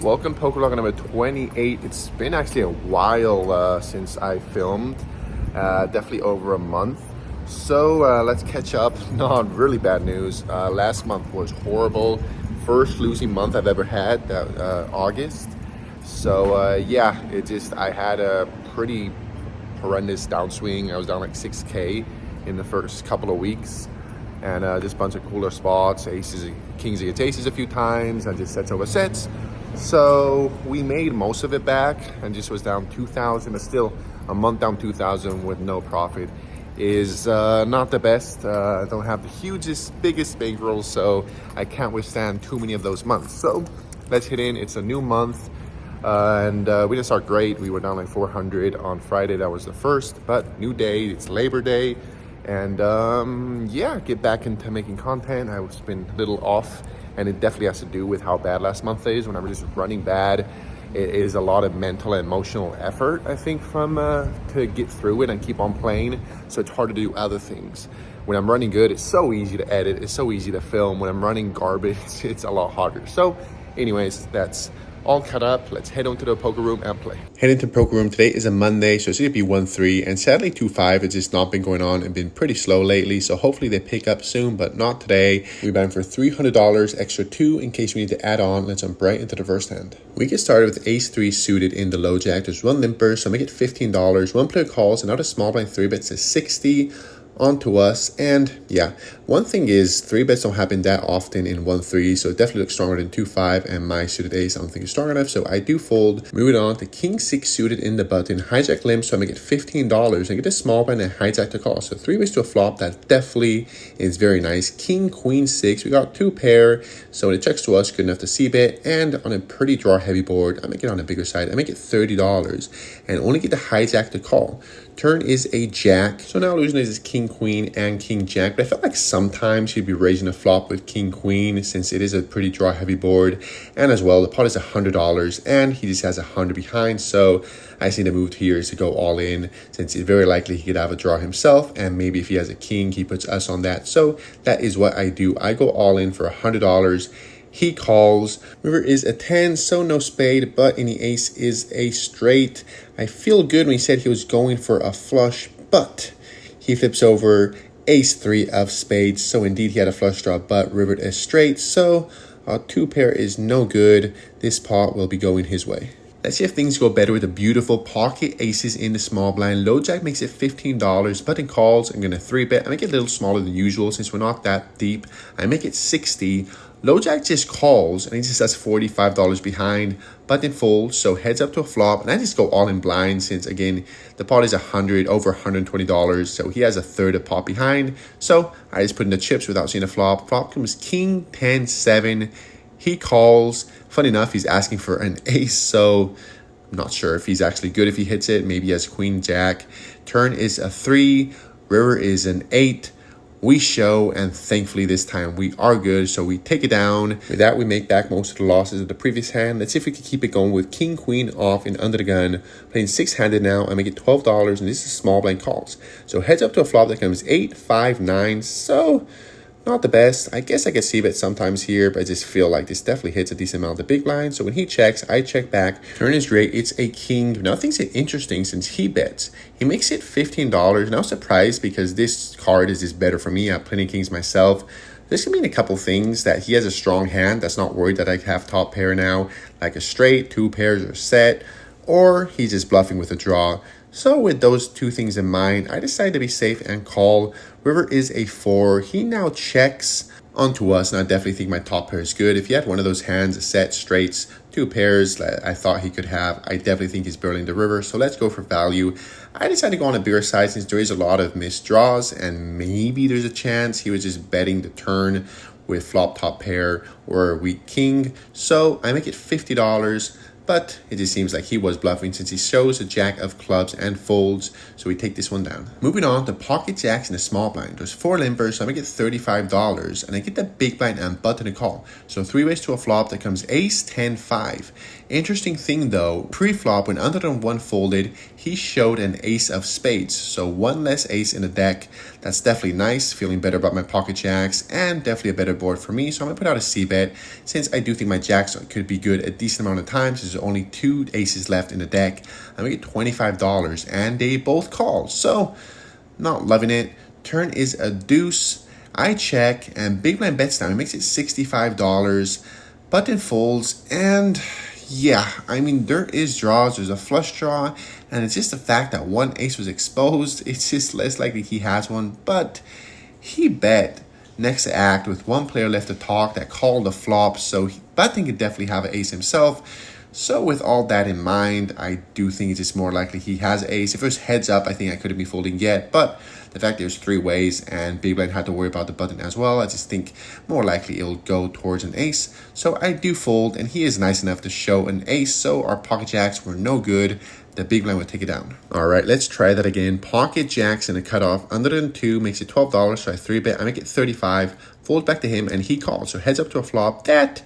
Welcome poker log number 28. It's been actually a while since I filmed, definitely over a month. So let's catch up. Not really bad news. Last month was horrible. First losing month I've ever had, August. So yeah, I had a pretty horrendous downswing. I was down like 6K in the first couple of weeks. And just a bunch of cooler spots, aces, kings against aces a few times, and just sets over sets. So we made most of it back and just was down 2,000, but still a month down 2,000 with no profit is not the best. I don't have the hugest, biggest bankrolls, so I can't withstand too many of those months. So let's hit in. It's a new month. And we didn't start great. We were down like 400 on Friday. That was the first, but new day. It's Labor Day. And yeah, get back into making content. I was been a little off, and it definitely has to do with how bad last month is. When I'm just running bad, it is a lot of mental and emotional effort, I think, to get through it and keep on playing. So it's hard to do other things. When I'm running good, it's so easy to edit. It's so easy to film. When I'm running garbage, it's a lot harder. So anyways, that's all cut up. Let's head on to the poker room and play. Heading to poker room. Today is a Monday, so it's going to be 1-3, and sadly 2-5. It's just not been going on and been pretty slow lately, so hopefully they pick up soon, but not today. We banned for $300 extra 2 in case we need to add on. Let's jump right into the first hand. We get started with ace-3 suited in the low jack. There's one limper, so make it $15. One player calls, another small blind 3-bets is 60 onto us. And yeah, one thing is 3-bets don't happen that often in 1-3, so it definitely looks stronger than 2-5, and my suited ace I don't think is strong enough, so I do fold. Moving on to king-6 suited in the button, hijack limp, so I make it $15 and get a small blind and hijack the call. So 3 ways to a flop, that definitely is very nice. King-queen-6, we got 2 pair, so when it checks to us, good enough to c-bet, and on a pretty draw heavy board, I make it on a bigger side, I make it $30 and only get to hijack the call. Turn is a jack, so now losing is king queen and king jack, but I felt like sometimes he'd be raising a flop with king queen since it is a pretty draw heavy board, and as well the pot is $100 and he just has 100 behind, so I see the move here is to go all in since it's very likely he could have a draw himself, and maybe if he has a king he puts us on that. So that is what I do. I go all in for $100. He calls. River is a 10, so no spade, but any ace is a straight. I feel good when he said he was going for a flush, but he flips over ace-3 of spades, so indeed he had a flush draw, but rivered a straight, so a 2 pair is no good. This pot will be going his way. Let's see if things go better with the beautiful pocket aces in the small blind. Low jack makes it $15. Button calls. I'm going to 3-bet. I make it a little smaller than usual since we're not that deep. I make it 60. Low jack just calls and he just has $45 behind. Button folds, so heads up to a flop, and I just go all in blind since again the pot is over $120, so he has a third of pot behind. So I just put in the chips without seeing a flop. Flop comes king 10-7. He calls. Funny enough, he's asking for an ace, so I'm not sure if he's actually good if he hits it. Maybe he has queen jack. Turn is a 3. River is an 8. We show, and thankfully this time we are good, so we take it down. With that, we make back most of the losses of the previous hand. Let's see if we can keep it going with king queen off and under the gun. Playing 6-handed now. I make it $12, and this is small blind calls. So heads up to a flop that comes 8, 5, 9. So not the best. I guess I can see it sometimes here, but I just feel like this definitely hits a decent amount of the big blind. So when he checks, I check back. Turn is great. It's a king. Now things are interesting since he bets. He makes it $15. And I was surprised because this card is just better for me. I have plenty of kings myself. This can mean a couple things, that he has a strong hand that's not worried that I have top pair now, like a straight, 2 pairs are set, or he's just bluffing with a draw. So with those 2 things in mind, I decided to be safe and call. River is a 4. He now checks onto us, and I definitely think my top pair is good. If he had one of those hands, set, straights, 2 pairs that I thought he could have, I definitely think he's barreling the river. So let's go for value. I decided to go on a bigger side since there is a lot of missed draws, and maybe there's a chance he was just betting the turn with flop top pair or a weak king. So I make it $50. But it just seems like he was bluffing since he shows a jack of clubs and folds, so we take this one down. Moving on to pocket jacks in a small blind. There's 4 limpers, so I make it $35, and I get the big blind and button a call. So 3 ways to a flop that comes ace 10-5. Interesting thing though, pre-flop when under than 1 folded, he showed an ace of spades, so 1 less ace in the deck. That's definitely nice. Feeling better about my pocket jacks and definitely a better board for me. So I'm gonna put out a C bet since I do think my jacks could be good a decent amount of times. There's only 2 aces left in the deck. I'm gonna get $25 and they both call. So not loving it. Turn is a deuce. I check and big blind bets down. It makes it $65. Button folds and yeah, I mean, there is draws. There's a flush draw, and it's just the fact that one ace was exposed. It's just less likely he has one, but he bet next to act with one player left to talk that called the flop, so Button could definitely have an ace himself. So with all that in mind, I do think it's just more likely he has an ace. If it was heads up, I think I couldn't be folding yet, but the fact there's 3 ways and big blind had to worry about the button as well, I just think more likely it'll go towards an ace. So I do fold, and he is nice enough to show an ace, so our pocket jacks were no good. The big blind would take it down. All right, let's try that again. Pocket jacks in a cutoff under than 2 makes it $12, so I 3-bet. I make it 35, fold back to him, and he calls. So heads up to a flop. That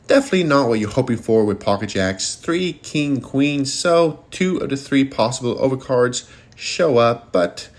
definitely not what you're hoping for with pocket jacks. 3, king, queen, so 2 of the 3 possible overcards show up, but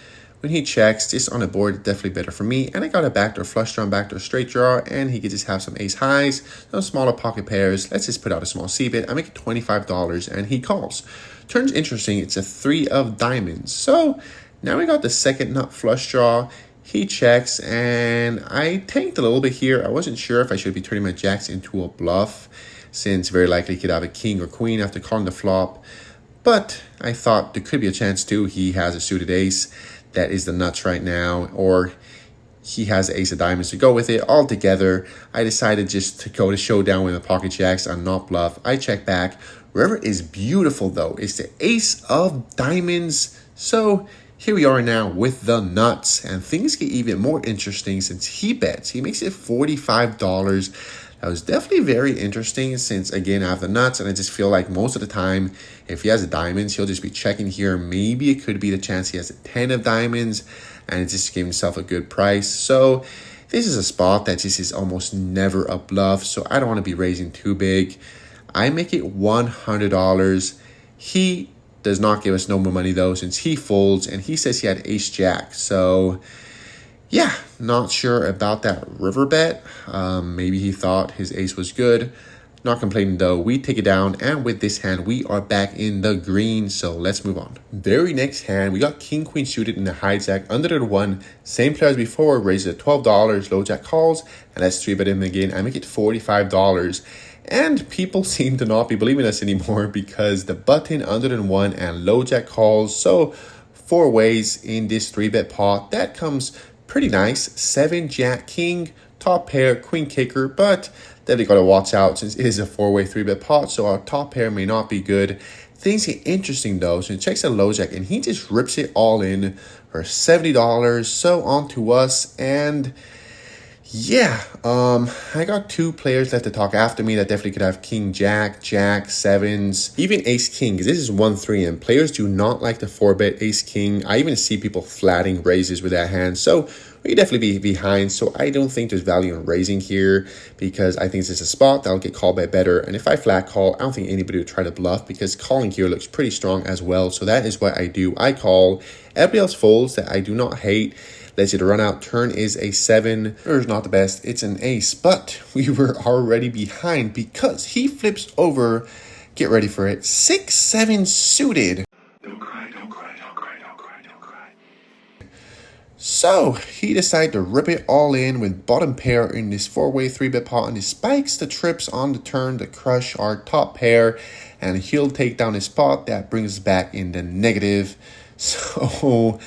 when he checks, this on the board definitely better for me. And I got a backdoor flush draw, backdoor straight draw, and he could just have some ace highs, some smaller pocket pairs. Let's just put out a small C-bet. I make it $25, and he calls. Turns interesting. It's a 3 of diamonds. So now we got the second nut flush draw. He checks, and I tanked a little bit here. I wasn't sure if I should be turning my jacks into a bluff, since very likely he could have a king or queen after calling the flop. But I thought there could be a chance too. He has a suited ace that is the nuts right now, or he has the ace of diamonds to go with it. All together, I decided just to go to showdown with the pocket jacks and not bluff. I check back. River is beautiful though. It's the ace of diamonds. So here we are now with the nuts, and things get even more interesting since he bets. He makes it $45. That was definitely very interesting since, again, I have the nuts, and I just feel like most of the time, if he has the diamonds, he'll just be checking here. Maybe it could be the chance he has a 10 of diamonds, and it just gave himself a good price. So this is a spot that just is almost never a bluff, so I don't want to be raising too big. I make it $100. He does not give us no more money, though, since he folds, and he says he had ace-jack. So yeah, not sure about that river bet. Maybe he thought his ace was good. Not complaining though. We take it down, and with this hand, we are back in the green. So let's move on. Very next hand, we got king queen suited in the hijack under the 1. Same player as before, raises at $12. Low jack calls, and let's 3-bet him again. I make it $45. And people seem to not be believing us anymore because the button under the 1 and low jack calls. So 4 ways in this 3-bet pot. That comes pretty nice. 7 jack king, top pair, queen kicker, but definitely got to watch out since it is a 4-way 3-bet pot, so our top pair may not be good. Things get interesting though, so he checks a low jack and he just rips it all in for $70. So on to us, and yeah, I got 2 players left to talk after me that definitely could have king jack, jack, sevens, even ace king, because this is 1-3, and players do not like to 4-bet ace king. I even see people flatting raises with that hand, so we could definitely be behind. So I don't think there's value in raising here because I think this is a spot that'll get called by better. And if I flat call, I don't think anybody would try to bluff because calling here looks pretty strong as well. So that is what I do. I call. Everybody else folds that I do not hate. Lets you to run out. Turn is a 7. River's not the best. It's an ace, but we were already behind because he flips over. Get ready for it. 6-7 suited. Don't cry, don't cry, don't cry, don't cry, don't cry. So he decided to rip it all in with bottom pair in this 4-way 3-bet pot, and he spikes the trips on the turn to crush our top pair, and he'll take down his pot. That brings us back in the negative. So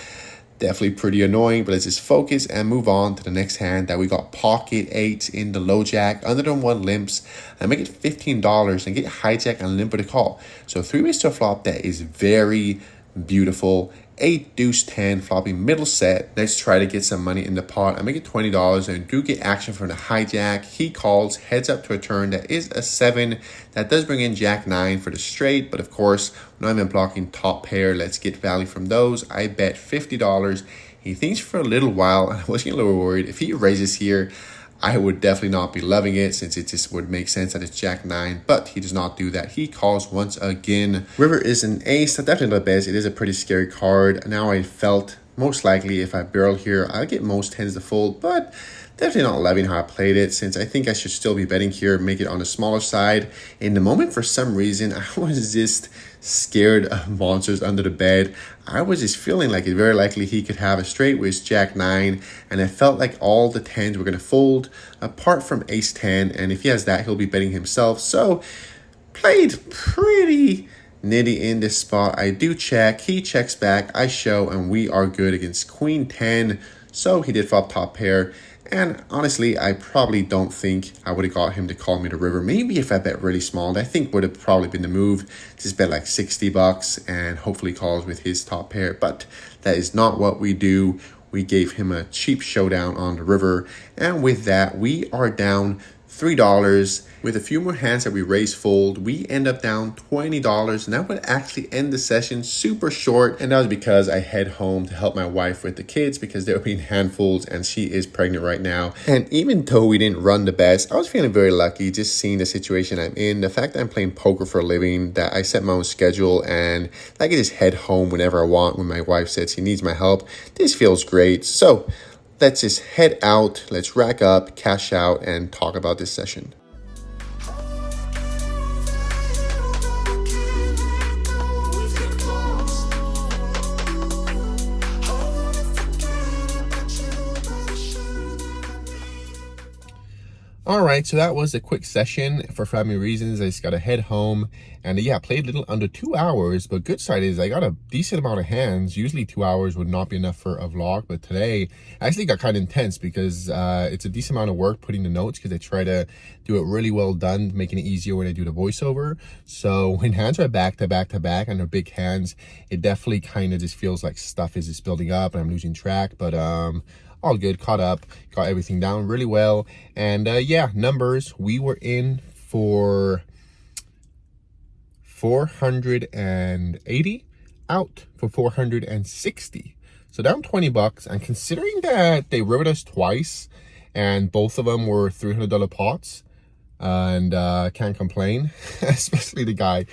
definitely pretty annoying, but let's just focus and move on to the next hand that we got pocket 8 in the low jack, under the 1 limps, and make it $15 and get hijack and limp with a call. So 3 ways to a flop that is very beautiful. 8 deuce 10 flopping middle set. Let's try to get some money in the pot. I make it $20 and do get action from the hijack. He calls, heads up to a turn that is a 7. That does bring in jack 9 for the straight, but of course when I'm blocking top pair, let's get value from those. I bet $50. He thinks for a little while, and I was getting a little worried. If he raises here, I would definitely not be loving it since it just would make sense that it's jack 9, but he does not do that. He calls once again. River is an ace. That's definitely not the best. It is a pretty scary card. Now I felt Most likely, if I barrel here, I'll get most tens to fold, but definitely not loving how I played it, since I think I should still be betting here, make it on the smaller side. In the moment, for some reason, I was just scared of monsters under the bed. I was just feeling like it's very likely he could have a straight with Jack 9, and it felt like all the 10s were going to fold, apart from Ace 10, and if he has that, he'll be betting himself. So, played pretty nitty in this spot. I do check, he checks back, I show, and we are good against Queen 10. So he did flop top pair, and honestly, I probably don't think I would have got him to call me the river. Maybe if I bet really small, I think would have probably been the move. Just bet like 60 bucks and hopefully calls with his top pair, but that is not what we do. We gave him a cheap showdown on the river, and with that, we are down $3. With a few more hands that we raise fold, we end up down $20, and that would actually end the session super short. And that was because I head home to help my wife with the kids because they were being handfuls and she is pregnant right now. And even though we didn't run the best, I was feeling very lucky just seeing the situation I'm in. The fact that I'm playing poker for a living, that I set my own schedule and I can just head home whenever I want when my wife says she needs my help. This feels great. So let's just head out, let's rack up, cash out, and talk about this session. All right, so that was a quick session for family reasons. I just got to head home, and yeah, played a little under 2 hours, but good side is I got a decent amount of hands. Usually 2 hours would not be enough for a vlog, but today I actually got kind of intense because it's a decent amount of work putting the notes because I try to do it really well done, making it easier when I do the voiceover. So when hands are back to back to back and they're big hands, it definitely kind of just feels like stuff is just building up and I'm losing track, but all good, caught up, got everything down really well. And yeah, numbers, we were in for 480, out for 460. So down 20 bucks. And considering that they riveted us twice and both of them were $300 pots, and can't complain, especially the guy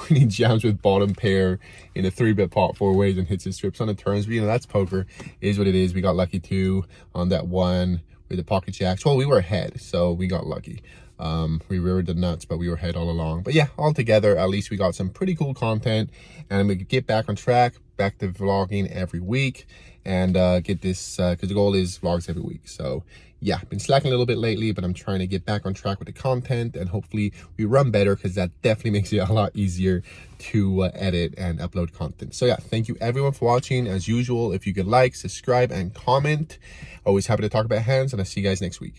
when he jams with bottom pair in a 3-bet pot 4 ways and hits his strips on the turns. But, you know, that's poker. It is what it is. We got lucky too on that one with the pocket jacks. Well, we were ahead, so we got lucky. We reared the nuts, but we were ahead all along. But yeah, all together, at least we got some pretty cool content, and we could get back on track, back to vlogging every week, and get this, because the goal is vlogs every week. So yeah, been slacking a little bit lately, but I'm trying to get back on track with the content, and hopefully we run better, because that definitely makes it a lot easier to edit and upload content. So yeah, thank you everyone for watching. As usual, if you could like, subscribe, and comment. Always happy to talk about hands, and I'll see you guys next week.